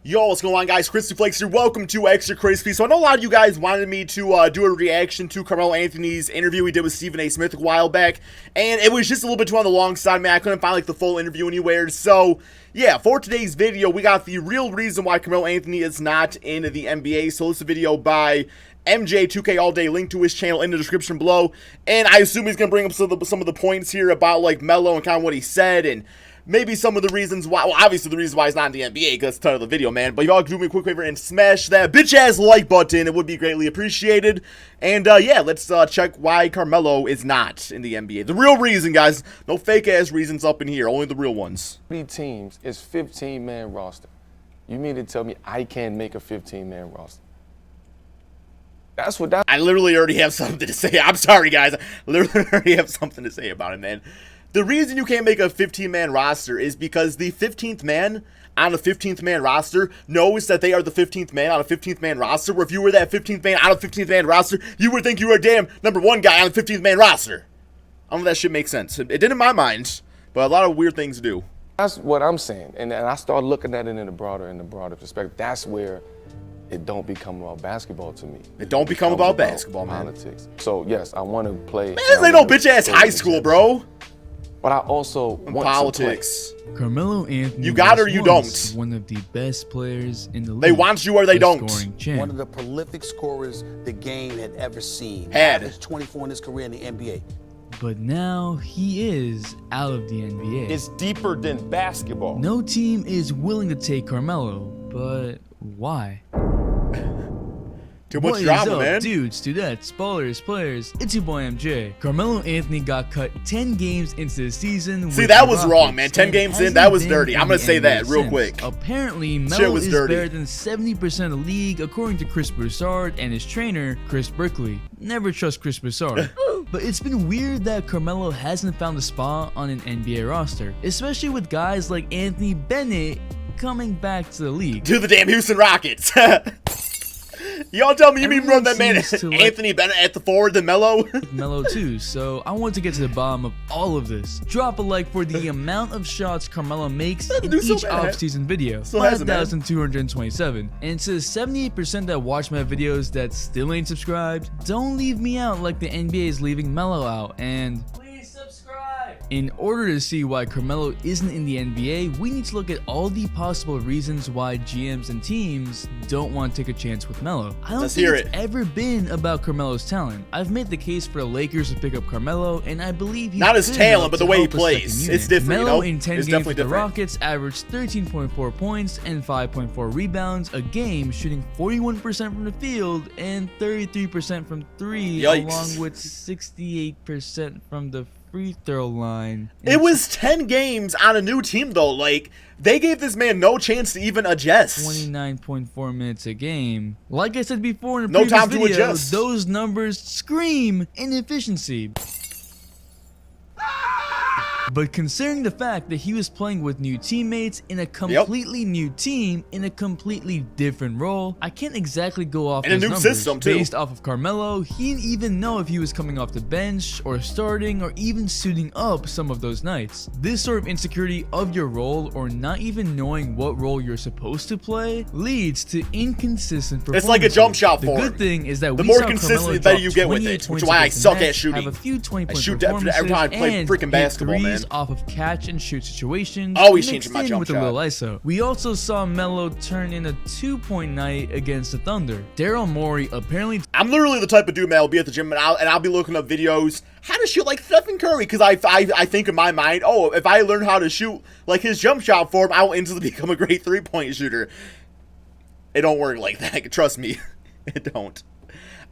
Yo, what's going on, guys? Crispy Flakes here. Welcome to Extra Crispy. So I know a lot of you guys wanted me to do a reaction to Carmelo Anthony's interview we did with Stephen A. Smith a while back, and it was just a little bit too on the long side, man. I couldn't find like the full interview anywhere. So yeah, for today's video, we got the real reason why Carmelo Anthony is not in the NBA. So this is a video by MJ2K All Day, link to his channel in the description below, and I assume he's gonna bring up some of the points here about like Melo and kind of what he said, and maybe some of the reasons why. Well, obviously the reason why he's not in the NBA, because that's the title of the video, man. But y'all do me a quick favor and smash that bitch-ass like button. It would be greatly appreciated. And yeah, let's check why Carmelo is not in the NBA. The real reason, guys. No fake-ass reasons up in here. Only the real ones. 3 teams is 15-man roster. You mean to tell me I can't make a 15-man roster? That's what that... I literally already have something to say. I'm sorry, guys. I literally already have something to say about it, man. The reason you can't make a 15-man roster is because the 15th man on a 15th-man roster knows that they are the 15th man on a 15th-man roster, where if you were that 15th man on a 15th-man roster, you would think you were a damn #1 guy on a 15th-man roster. I don't know if that shit makes sense. It did in my mind, but a lot of weird things do. That's what I'm saying. And I started looking at it in the broader perspective. That's where it don't become about basketball to me. It don't become about basketball, man. Politics. So, yes, I want to play. Man, this ain't no bitch-ass high school, bro. But I also want politics. Carmelo Anthony, you got it or you don't. One of the best players in the league. They want you or they don't. One of the prolific scorers the game had ever seen. Had. Averaged 24 in his career in the NBA. But now he is out of the NBA. It's deeper than basketball. No team is willing to take Carmelo, but why? Too much drama, man. Dudes, dudettes, ballers, players, it's your boy MJ. Carmelo Anthony got cut 10 games into the season. See, that was wrong, man. 10 games in, that was dirty. I'm gonna say that real quick. Apparently, Melo is better than 70% of the league, according to Chris Broussard and his trainer, Chris Berkeley. Never trust Chris Broussard. But it's been weird that Carmelo hasn't found a spot on an NBA roster, especially with guys like Anthony Bennett coming back to the league. To the damn Houston Rockets. Y'all tell me you mean run that man Anthony Bennett at the forward than Melo? Melo too, so I want to get to the bottom of all of this. Drop a like for the amount of shots Carmelo makes in each off-season video. 5,227. And to the 78% that watch my videos that still ain't subscribed, don't leave me out like the NBA is leaving Melo out, and in order to see why Carmelo isn't in the NBA, we need to look at all the possible reasons why GMs and teams don't want to take a chance with Melo. I don't think it's ever been about Carmelo's talent. I've made the case for the Lakers to pick up Carmelo, and I believe he's not his talent, but the way he plays. It's different, Melo you know? in 10 games with the Rockets averaged 13.4 points and 5.4 rebounds a game, shooting 41% from the field and 33% from 3, along with 68% from the free throw line. It was 10 games on a new team, though. Like, they gave this man no chance to even adjust. 29.4 minutes a game. Like I said before in the previous video, those numbers scream inefficiency. But considering the fact that he was playing with new teammates in a completely new team in a completely different role, I can't exactly go off those numbers. System too. Based off of Carmelo, he didn't even know if he was coming off the bench or starting or even suiting up some of those nights. This sort of insecurity of your role or not even knowing what role you're supposed to play leads to inconsistent performances. It's like a jump shot for him. The good thing is that the more consistent, the better you get with it, which is why I suck at shooting. Have a few 20-point I shoot every time I play freaking basketball, man. Off of catch and shoot situations, always changing my jump with shot. A little ISO. We also saw Melo turn in a 2-point night against the Thunder. Daryl Morey apparently. I'm literally the type of dude, man, I'll be at the gym and I'll be looking up videos how to shoot like Stephen Curry, because I think in my mind, oh, if I learn how to shoot like his jump shot form, I will instantly become a great 3-point shooter. It don't work like that. Trust me, it don't.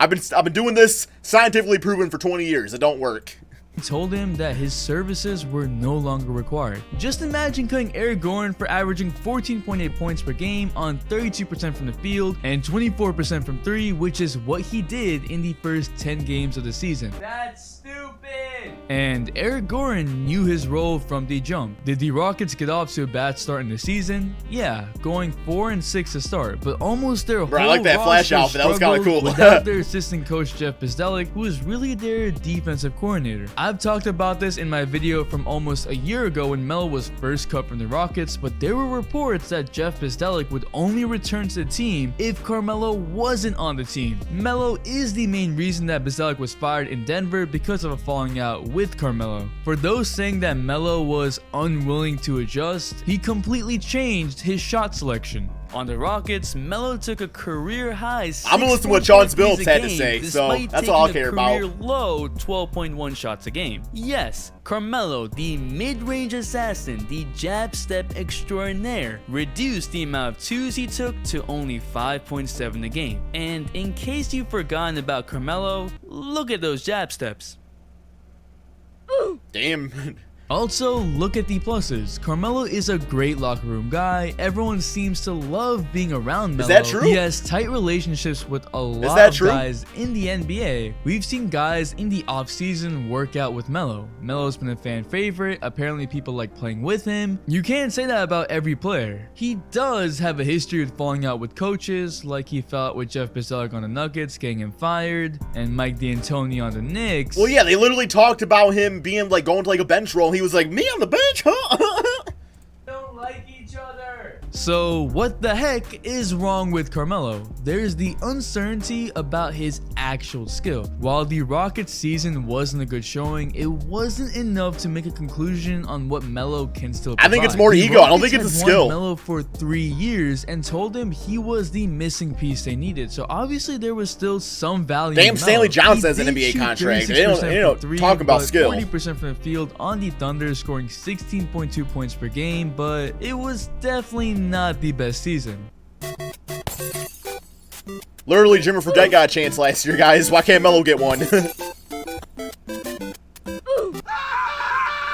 I've been doing this scientifically proven for 20 years. It don't work. Told him that his services were no longer required. Just imagine cutting Eric Gordon for averaging 14.8 points per game on 32% from the field and 24% from 3, which is what he did in the first 10 games of the season. That's stupid! And Eric Gordon knew his role from the jump. Did the Rockets get off to a bad start in the season? Yeah, going 4-6 to start, but almost their whole I like that flash outfit. That was kind of cool. without their assistant coach Jeff Bzdelik, who is really their defensive coordinator. I've talked about this in my video from almost a year ago when Melo was first cut from the Rockets, but there were reports that Jeff Bzdelik would only return to the team if Carmelo wasn't on the team. Melo is the main reason that Bzdelik was fired in Denver because of a falling out with Carmelo. For those saying that Melo was unwilling to adjust, he completely changed his shot selection. On the Rockets, Melo took a career high. I'm gonna listen to what Sean Billups had to say, so that's all I'll care about. Career low 12.1 shots a game. Yes, Carmelo, the mid-range assassin, the jab step extraordinaire, reduced the amount of twos he took to only 5.7 a game. And in case you've forgotten about Carmelo, look at those jab steps. Damn. Also, look at the pluses. Carmelo is a great locker room guy. Everyone seems to love being around Melo. Is that true? He has tight relationships with a lot of guys in the NBA. We've seen guys in the offseason work out with Melo. Melo's been a fan favorite. Apparently people like playing with him. You can't say that about every player. He does have a history of falling out with coaches, like he fell out with Jeff Bzdelik on the Nuggets, getting him fired, and Mike D'Antoni on the Knicks. Well, yeah, they literally talked about him being like going to like a bench role. He was like, me on the bench, huh? Don't like each other. So what the heck is wrong with Carmelo? There's the uncertainty about his actual skill. While the Rockets season wasn't a good showing, it wasn't enough to make a conclusion on what Melo can still provide. I think it's more ego. I don't think it's a skill. Melo for 3 years and told him he was the missing piece they needed. So obviously there was still some value. Damn, Stanley Johnson has an NBA contract. They don't talk about skill. 40% from the field on the Thunder, scoring 16.2 points per game, but it was definitely not the best season. Literally, Jimmer Fredette got a chance last year, guys. Why can't Melo get one?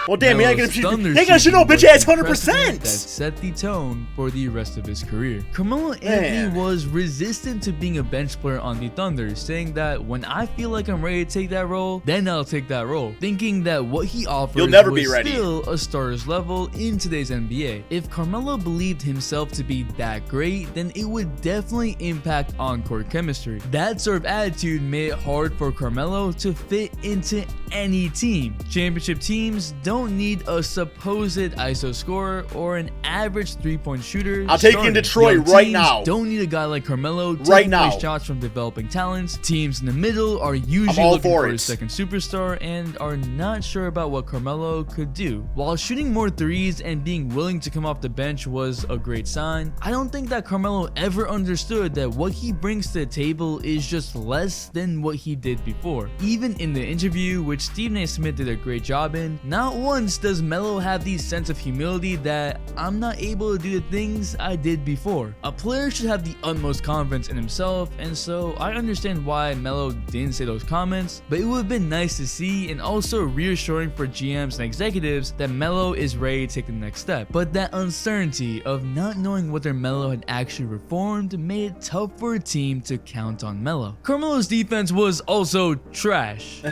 Well, damn, he ain't gonna shoot no bitch ass 100%. That set the tone for the rest of his career. Carmelo Anthony was resistant to being a bench player on the Thunder, saying that when I feel like I'm ready to take that role, then I'll take that role, thinking that what he offers was still a starter's level in today's NBA. If Carmelo believed himself to be that great, then it would definitely impact on-court chemistry. That sort of attitude made it hard for Carmelo to fit into any team. Championship teams don't need a supposed ISO scorer or an average three-point shooter. I'll take you in Detroit right now. Don't need a guy like Carmelo taking away shots from developing talents. Teams in the middle are usually looking for a second superstar and are not sure about what Carmelo could do. While shooting more threes and being willing to come off the bench was a great sign, I don't think that Carmelo ever understood that what he brings to the table is just less than what he did before. Even in the interview, which Stephen A. Smith did a great job in, not once does Melo have the sense of humility that I'm not able to do the things I did before. A player should have the utmost confidence in himself, and so I understand why Melo didn't say those comments, but it would have been nice to see and also reassuring for GMs and executives that Melo is ready to take the next step. But that uncertainty of not knowing whether Melo had actually reformed made it tough for a team to count on Melo. Carmelo's defense was also trash.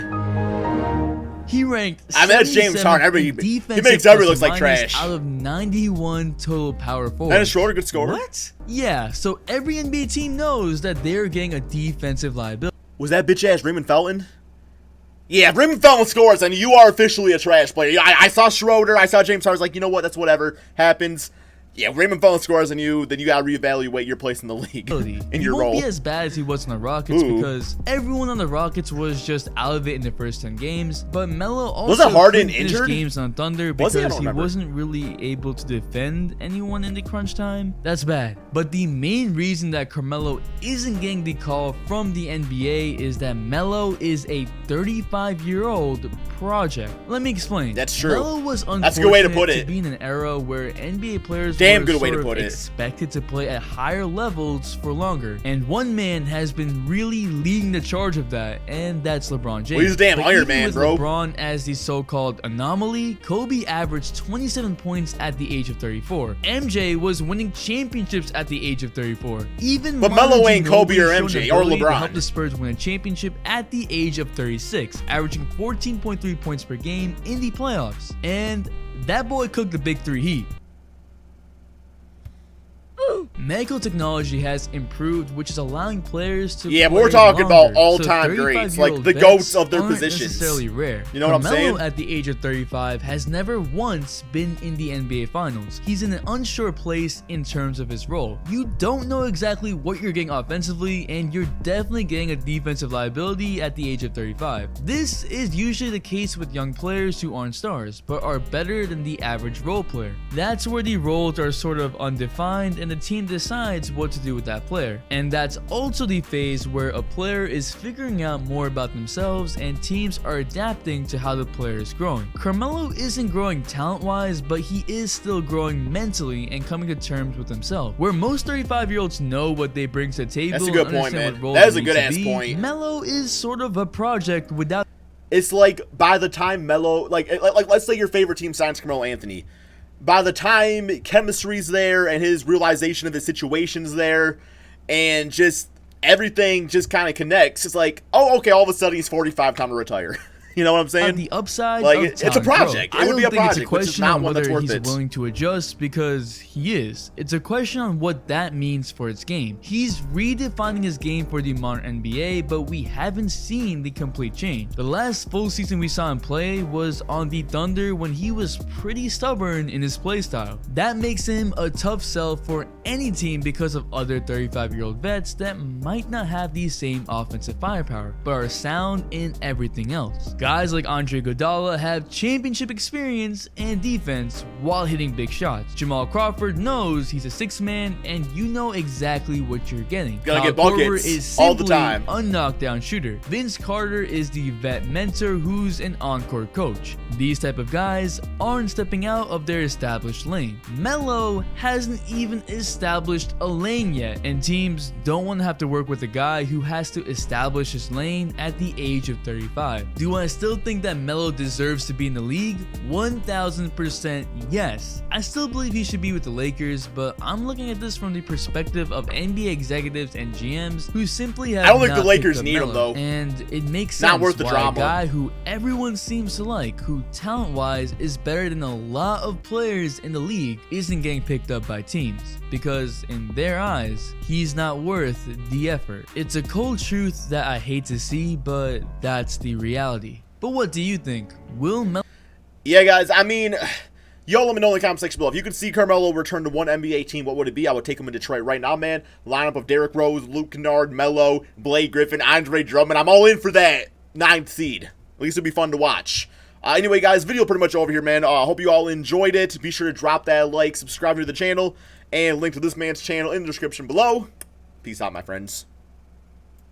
He ranked that's James Harden. He makes everybody look like trash. Out of 91 total power forwards. Dennis Schroeder, good scorer. What? Yeah, so every NBA team knows that they're getting a defensive liability. Was that bitch ass Raymond Felton? Yeah, if Raymond Felton scores, then you are officially a trash player. I saw Schroeder, I saw James Harden. I was like, you know what? That's whatever happens. Yeah, Raymond Felton scores on you, then you gotta reevaluate your place in the league in your role. He won't be as bad as he was on the Rockets because everyone on the Rockets was just out of it in the first 10 games. But Melo also couldn't finish games on Thunder because he wasn't really able to defend anyone in the crunch time. That's bad. But the main reason that Carmelo isn't getting the call from the NBA is that Melo is a 35-year-old project. Let me explain. That's true. Melo was That's a good way to put it. To be in an era where NBA players Damn were good way to sort of put it. expected to play at higher levels for longer. And one man has been really leading the charge of that, and that's LeBron James. Well, he's a damn But Iron even Man, with bro. LeBron as the so-called anomaly, Kobe averaged 27 points at the age of 34. MJ was winning championships at the age of 34. Even But Melo Manu ain't Kobe or Ginobili showed MJ an or ability to LeBron. help the Spurs win a championship at the age of 36, averaging 14.3 points per game in the playoffs. And that boy cooked the big three heat. Medical technology has improved, which is allowing players to Yeah, but play we're talking longer. about all-time So greats, 35-year-old like the vets GOATs of their aren't positions. necessarily rare. You know what I'm Carmelo saying? at the age of 35 has never once been in the NBA Finals. He's in an unsure place in terms of his role. You don't know exactly what you're getting offensively, and you're definitely getting a defensive liability at the age of 35. This is usually the case with young players who aren't stars, but are better than the average role player. That's where the roles are sort of undefined, and the team decides what to do with that player. And that's also the phase where a player is figuring out more about themselves and teams are adapting to how the player is growing. Carmelo isn't growing talent-wise, but he is still growing mentally and coming to terms with himself. Where most 35-year-olds know what they bring to the table, That's a good and point, understand man. what role That is they a need to good-ass be, point. Melo is sort of a project without. It's like by the time Melo, like let's say your favorite team signs Carmelo Anthony. By the time chemistry's there and his realization of his situation's there and just everything just kind of connects, it's like, oh, okay, all of a sudden he's 45, time to retire. You know what I'm saying? The upside Like, of it's a talent project. growth. It would be a I don't think it's project, a which is question not on one that's whether worth he's it. willing to adjust, because he is. It's a question on what that means for his game. He's redefining his game for the modern NBA, but we haven't seen the complete change. The last full season we saw him play was on the Thunder when he was pretty stubborn in his play style. That makes him a tough sell for any team because of other 35-year-old vets that might not have the same offensive firepower, but are sound in everything else. Guys like Andre Iguodala have championship experience and defense while hitting big shots. Jamal Crawford knows he's a sixth man, and you know exactly what you're getting. Gonna Kyle get buckets Korver is all the simply time. a knockdown shooter. Vince Carter is the vet mentor who's an on-court coach. These type of guys aren't stepping out of their established lane. Melo hasn't even established a lane yet, and teams don't want to have to work with a guy who has to establish his lane at the age of 35. Do I still think that Melo deserves to be in the league? 1000% yes. I still believe he should be with the Lakers, but I'm looking at this from the perspective of NBA executives and GMs who simply have I don't think not the Lakers picked up need him, Melo. though. And it makes sense Not worth the why drama. a guy who everyone seems to like, who talent-wise is better than a lot of players in the league, isn't getting picked up by teams, because in their eyes, he's not worth the effort. It's a cold truth that I hate to see, but that's the reality. But what do you think? Will Melo... Yeah, guys, I mean, y'all let me know in the comment section below. If you could see Carmelo return to one NBA team, what would it be? I would take him in Detroit right now, man. Lineup of Derrick Rose, Luke Kennard, Melo, Blake Griffin, Andre Drummond. I'm all in for that 9th seed. At least it'd be fun to watch. Anyway, guys, video pretty much over here, man. I hope you all enjoyed it. Be sure to drop that like, subscribe to the channel, and link to this man's channel in the description below. Peace out, my friends.